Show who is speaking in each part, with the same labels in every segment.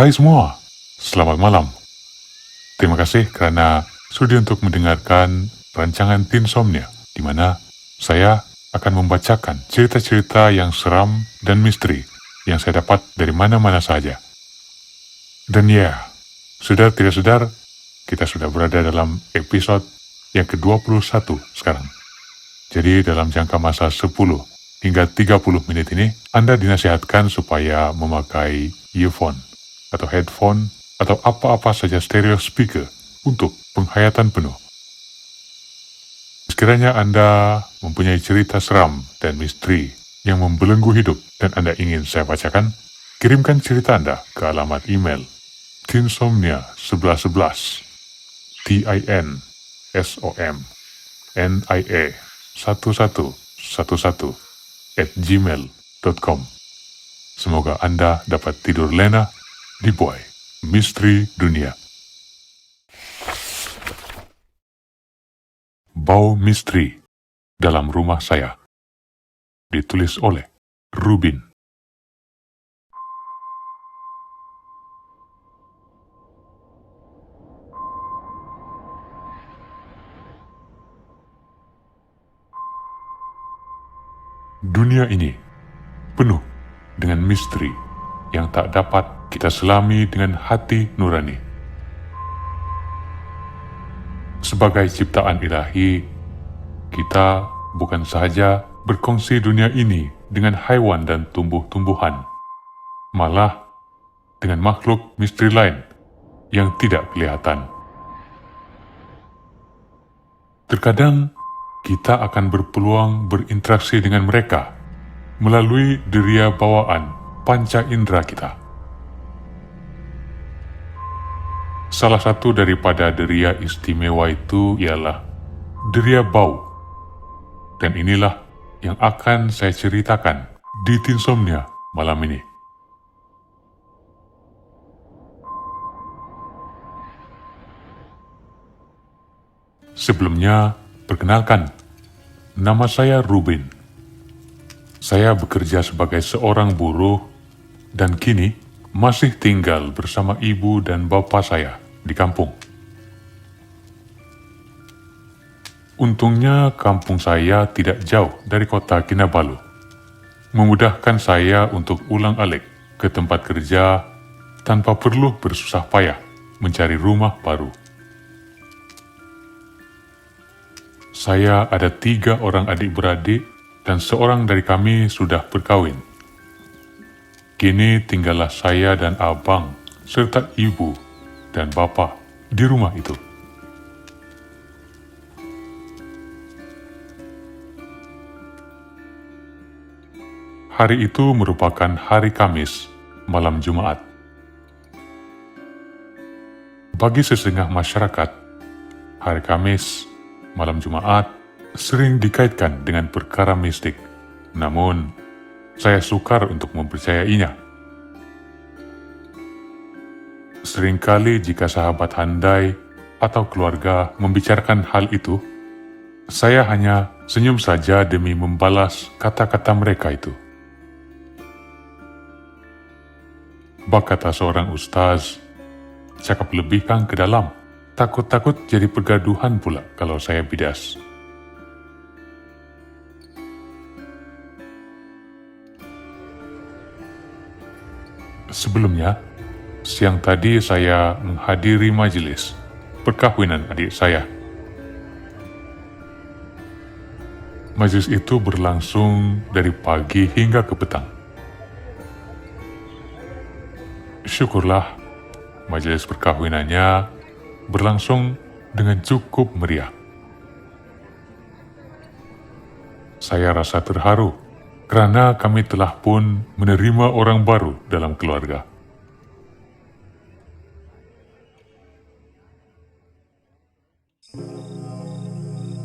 Speaker 1: Hai semua, selamat malam. Terima kasih karena sudi untuk mendengarkan rancangan Tinsomnia, di mana saya akan membacakan cerita-cerita yang seram dan misteri yang saya dapat dari mana-mana saja. Dan ya, saudara tidak sadar, kita sudah berada dalam episode yang ke-21 sekarang. Jadi dalam jangka masa 10 hingga 30 menit ini, Anda dinasihatkan supaya memakai earphone atau headphone atau apa-apa saja stereo speaker untuk penghayatan penuh. Sekiranya Anda mempunyai cerita seram dan misteri yang membelenggu hidup dan Anda ingin saya bacakan, kirimkan cerita Anda ke alamat email tinsomnia1111 tinsomnia1111@gmail.com. Semoga Anda dapat tidur lena di Boy Misteri Dunia. Bau Misteri dalam Rumah Saya, ditulis oleh Rubin. Dunia ini penuh dengan misteri yang tak dapat kita selami dengan hati nurani. Sebagai ciptaan ilahi, kita bukan sahaja berkongsi dunia ini dengan haiwan dan tumbuh-tumbuhan, malah dengan makhluk misteri lain yang tidak kelihatan. Terkadang kita akan berpeluang berinteraksi dengan mereka melalui deria bawaan panca indera kita. Salah satu daripada deria istimewa itu ialah deria bau. Dan inilah yang akan saya ceritakan di Tinsomnia malam ini. Sebelumnya, perkenalkan, nama saya Rubin. Saya bekerja sebagai seorang buruh dan kini masih tinggal bersama ibu dan bapak saya di kampung. Untungnya kampung saya tidak jauh dari kota Kinabalu, memudahkan saya untuk ulang-alik ke tempat kerja tanpa perlu bersusah payah mencari rumah baru. Saya ada 3 orang adik-beradik dan seorang dari kami sudah berkawin. Kini tinggallah saya dan abang serta ibu dan bapak di rumah itu. Hari itu merupakan hari Kamis, malam Jumat. Bagi setengah masyarakat, hari Kamis, malam Jumat sering dikaitkan dengan perkara mistik. Namun, saya sukar untuk mempercayainya. Seringkali jika sahabat handai atau keluarga membicarakan hal itu, saya hanya senyum saja demi membalas kata-kata mereka itu. Bak kata seorang ustaz, cakap lebih kang ke dalam, takut-takut jadi pergaduhan pula kalau saya bidas. Sebelumnya, siang tadi saya menghadiri majelis perkawinan adik saya. Majelis itu berlangsung dari pagi hingga ke petang. Syukurlah, majelis perkawinannya berlangsung dengan cukup meriah. Saya rasa terharu karena kami telah pun menerima orang baru dalam keluarga.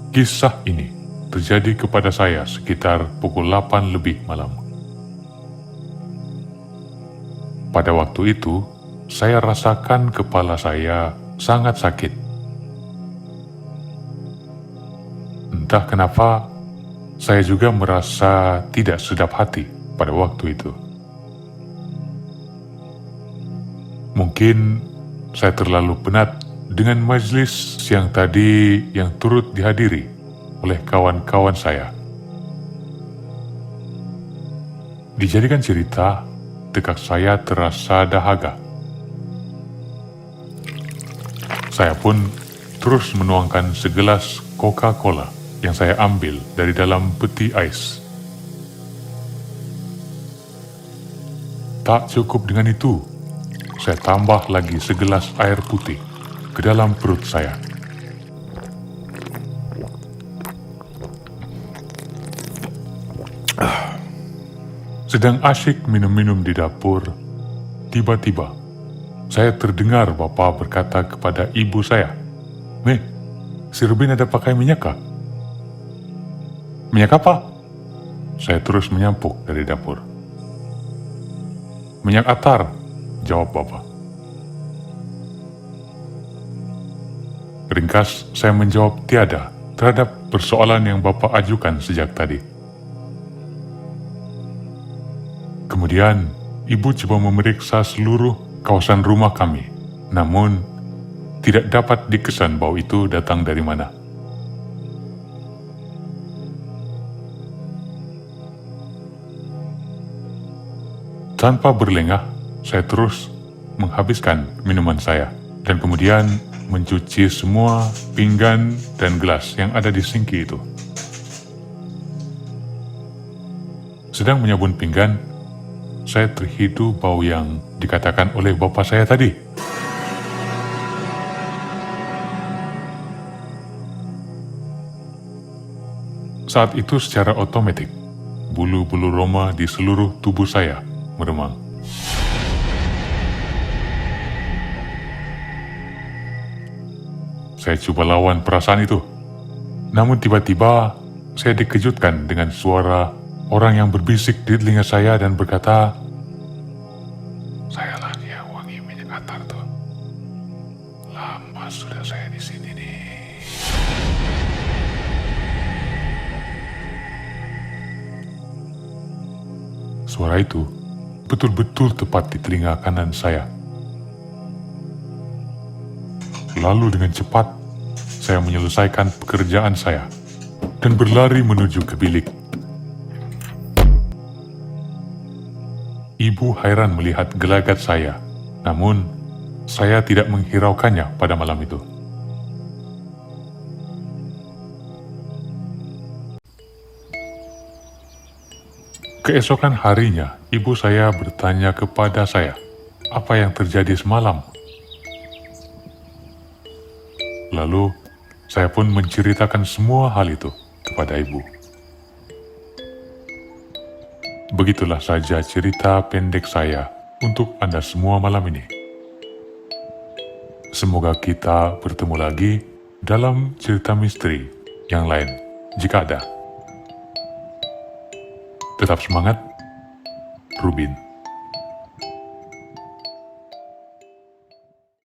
Speaker 1: Kisah ini terjadi kepada saya sekitar pukul 8 lebih malam. Pada waktu itu, saya rasakan kepala saya sangat sakit. Entah kenapa, saya juga merasa tidak sedap hati pada waktu itu. Mungkin saya terlalu penat dengan majelis siang tadi yang turut dihadiri oleh kawan-kawan saya. Dijadikan cerita, tekak saya terasa dahaga. Saya pun terus menuangkan segelas Coca-Cola yang saya ambil dari dalam peti ais. Tak cukup dengan itu, saya tambah lagi segelas air putih ke dalam perut saya. Sedang asyik minum-minum di dapur, tiba-tiba saya terdengar Bapa berkata kepada ibu saya, "Meh, si Rubin ada pakai minyak kah?" "Minyak apa?" Saya terus menyampuk dari dapur. "Minyak atar," jawab Bapak. Ringkas, saya menjawab tiada terhadap persoalan yang Bapak ajukan sejak tadi. Kemudian, Ibu coba memeriksa seluruh kawasan rumah kami, namun tidak dapat dikesan bau itu datang dari mana. Tanpa berlengah, saya terus menghabiskan minuman saya dan kemudian mencuci semua pinggan dan gelas yang ada di sinki itu. Sedang menyabun pinggan, saya terhidu bau yang dikatakan oleh bapak saya tadi. Saat itu secara otomatis, bulu-bulu roma di seluruh tubuh saya meremang. Saya coba lawan perasaan itu, namun tiba-tiba saya dikejutkan dengan suara orang yang berbisik di telinga saya dan berkata, "Saya lagi yang wangi minyak atar tuh. Lama sudah saya di sini nih." Suara itu betul-betul tepat di telinga kanan saya. Lalu dengan cepat, saya menyelesaikan pekerjaan saya dan berlari menuju ke bilik. Ibu heran melihat gelagat saya, namun saya tidak menghiraukannya pada malam itu. Keesokan harinya, ibu saya bertanya kepada saya, apa yang terjadi semalam? Lalu, saya pun menceritakan semua hal itu kepada ibu. Begitulah saja cerita pendek saya untuk Anda semua malam ini. Semoga kita bertemu lagi dalam cerita misteri yang lain, jika ada. Tetap semangat, Rubin.